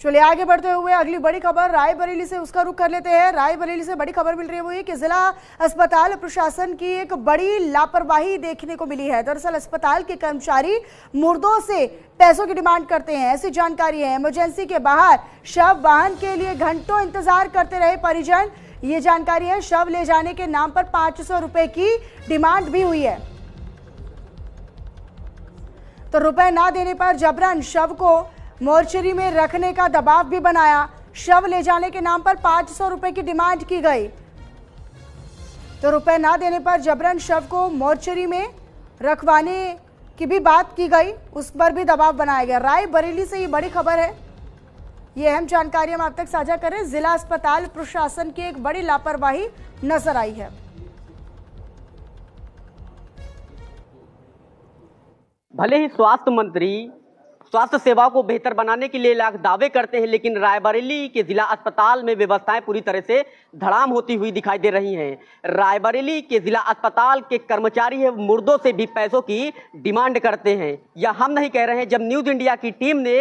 चलिए आगे बढ़ते हुए अगली बड़ी खबर रायबरेली से उसका रुख कर लेते हैं। रायबरेली से बड़ी खबर मिल रही है वो ये कि जिला अस्पताल प्रशासन की एक बड़ी लापरवाही देखने को मिली है। दरअसल अस्पताल के कर्मचारी मुर्दों से पैसों की डिमांड करते हैं, ऐसी जानकारी है। इमरजेंसी के बाहर शव वाहन के लिए घंटों इंतजार करते रहे परिजन, ये जानकारी है। शव ले जाने के नाम पर 500 रुपए की डिमांड भी हुई है, तो रुपए ना देने पर जबरन शव को मोर्चरी में रखने का दबाव भी बनाया। शव ले जाने के नाम पर 500 रुपए की डिमांड की गई, तो रुपए ना देने पर जबरन शव को मोर्चरी में रखवाने की भी बात की गई, उस पर भी दबाव बनाया गया। रायबरेली से ये बड़ी खबर है, ये अहम जानकारी हम आप तक साझा करें। जिला अस्पताल प्रशासन की एक बड़ी लापरवाही नजर आई है। भले ही स्वास्थ्य मंत्री स्वास्थ्य सेवा को बेहतर बनाने के लिए लाख दावे करते हैं, लेकिन रायबरेली के जिला अस्पताल में व्यवस्थाएं पूरी तरह से धड़ाम होती हुई दिखाई दे रही हैं। रायबरेली के जिला अस्पताल के कर्मचारी है मुर्दों से भी पैसों की डिमांड करते हैं। यह हम नहीं कह रहे हैं, जब न्यूज इंडिया की टीम ने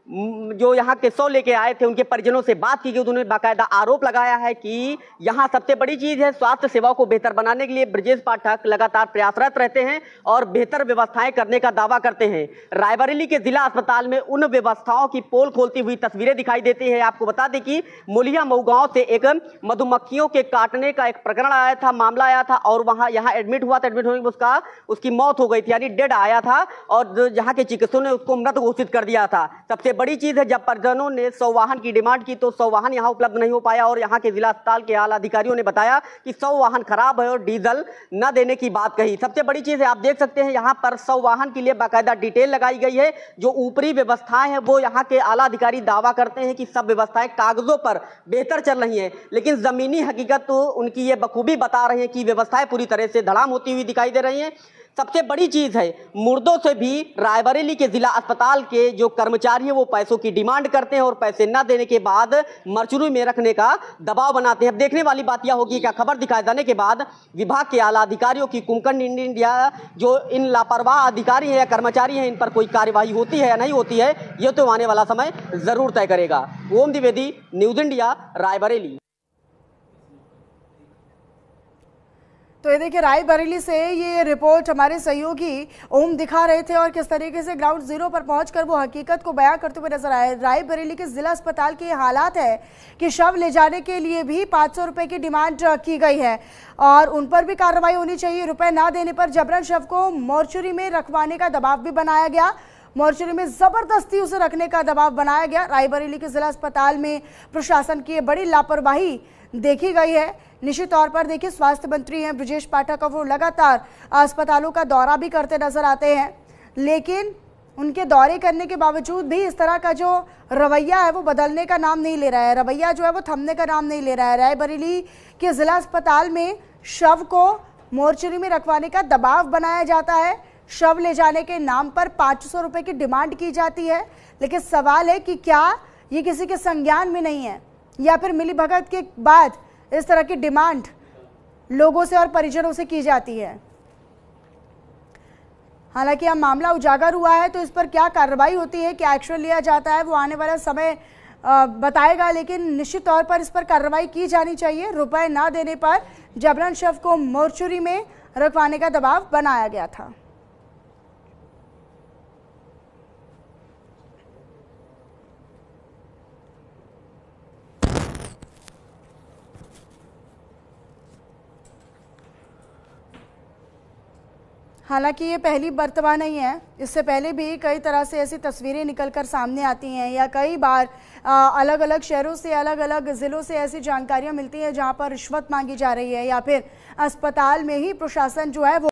जो यहाँ के 100 लेके आए थे उनके परिजनों से बात की गई, उन्होंने बाकायदा आरोप लगाया है कि यहाँ सबसे बड़ी चीज है स्वास्थ्य सेवा को बेहतर बनाने के लिए ब्रजेश पाठक लगातार प्रयासरत रहते हैं और बेहतर व्यवस्थाएं करने का दावा करते हैं। रायबरेली के जिला अस्पताल में उन व्यवस्थाओं की पोल खोलती हुई तस्वीरें दिखाई देती है। आपको बता दें कि मोलिया मऊ गांव से एक मधुमक्खियों के काटने का एक प्रकरण आया था, मामला आया था और वहां यहाँ एडमिट हुआ था। एडमिट होने में उसकी मौत हो गई थी, यानी डेड आया था और यहाँ के चिकित्सकों ने उसको मृत घोषित कर दिया था। सबसे बड़ी चीज है, जब परिजनों ने 100 वाहन की डिमांड की तो 100 वाहन यहां उपलब्ध नहीं हो पाया और यहां के जिला अस्पताल के आला अधिकारियों ने बताया कि 100 वाहन खराब है और डीजल न देने की बात कही। सबसे बड़ी चीज है, आप देख सकते हैं यहां पर 100 वाहन के लिए बाकायदा डिटेल लगाई गई है। जो ऊपरी व्यवस्थाएं हैं वो यहां के आला अधिकारी दावा करते हैं कि सब व्यवस्थाएं कागजों पर बेहतर चल रही हैं, लेकिन जमीनी हकीकत तो उनकी ये बखूबी बता रही है कि व्यवस्थाएं पूरी तरह से धड़ाम होती हुई दिखाई दे रही हैं। सबसे बड़ी चीज है, मुर्दों से भी रायबरेली के जिला अस्पताल के जो कर्मचारी है वो पैसों की डिमांड करते हैं और पैसे न देने के बाद मर्चुरी में रखने का दबाव बनाते हैं। अब देखने वाली बात यह होगी कि खबर दिखाए जाने के बाद विभाग के आला अधिकारियों की कुंकण इंडिया जो इन लापरवाह अधिकारी हैं या कर्मचारी हैं, इन पर कोई कार्यवाही होती है या नहीं होती है, यह तो आने वाला समय जरूर तय करेगा। ओम द्विवेदी, न्यूज इंडिया, रायबरेली। तो ये देखिए रायबरेली से ये रिपोर्ट हमारे सहयोगी ओम दिखा रहे थे और किस तरीके से ग्राउंड जीरो पर पहुंचकर वो हकीकत को बयां करते हुए नजर आए। रायबरेली के जिला अस्पताल के हालात है कि शव ले जाने के लिए भी 500 रुपए की डिमांड की गई है और उन पर भी कार्रवाई होनी चाहिए। रुपए ना देने पर जबरन शव को मोर्चरी में रखवाने का दबाव भी बनाया गया, मोर्चरी में जबरदस्ती उसे रखने का दबाव बनाया गया। रायबरेली के जिला अस्पताल में प्रशासन की बड़ी लापरवाही देखी गई है। निश्चित तौर पर देखिए स्वास्थ्य मंत्री हैं ब्रजेश पाठक और वो लगातार अस्पतालों का दौरा भी करते नजर आते हैं, लेकिन उनके दौरे करने के बावजूद भी इस तरह का जो रवैया है वो बदलने का नाम नहीं ले रहा है, रवैया जो है वो थमने का नाम नहीं ले रहा है। रायबरेली के जिला अस्पताल में शव को मोर्चरी में रखवाने का दबाव बनाया जाता है, शव ले जाने के नाम पर 500 रुपए की डिमांड की जाती है, लेकिन सवाल है कि क्या ये किसी के संज्ञान में नहीं है या फिर मिलीभगत के बाद इस तरह की डिमांड लोगों से और परिजनों से की जाती है। हालांकि अब मामला उजागर हुआ है तो इस पर क्या कार्रवाई होती है, क्या एक्शन लिया जाता है, वो आने वाला समय बताएगा, लेकिन निश्चित तौर पर इस पर कार्रवाई की जानी चाहिए। रुपए ना देने पर जबरन शव को मोर्चरी में रखवाने का दबाव बनाया गया था। हालांकि ये पहली मर्तबा नहीं है, इससे पहले भी कई तरह से ऐसी तस्वीरें निकलकर सामने आती हैं या कई बार अलग अलग शहरों से अलग अलग ज़िलों से ऐसी जानकारियां मिलती हैं जहां पर रिश्वत मांगी जा रही है या फिर अस्पताल में ही प्रशासन जो है वो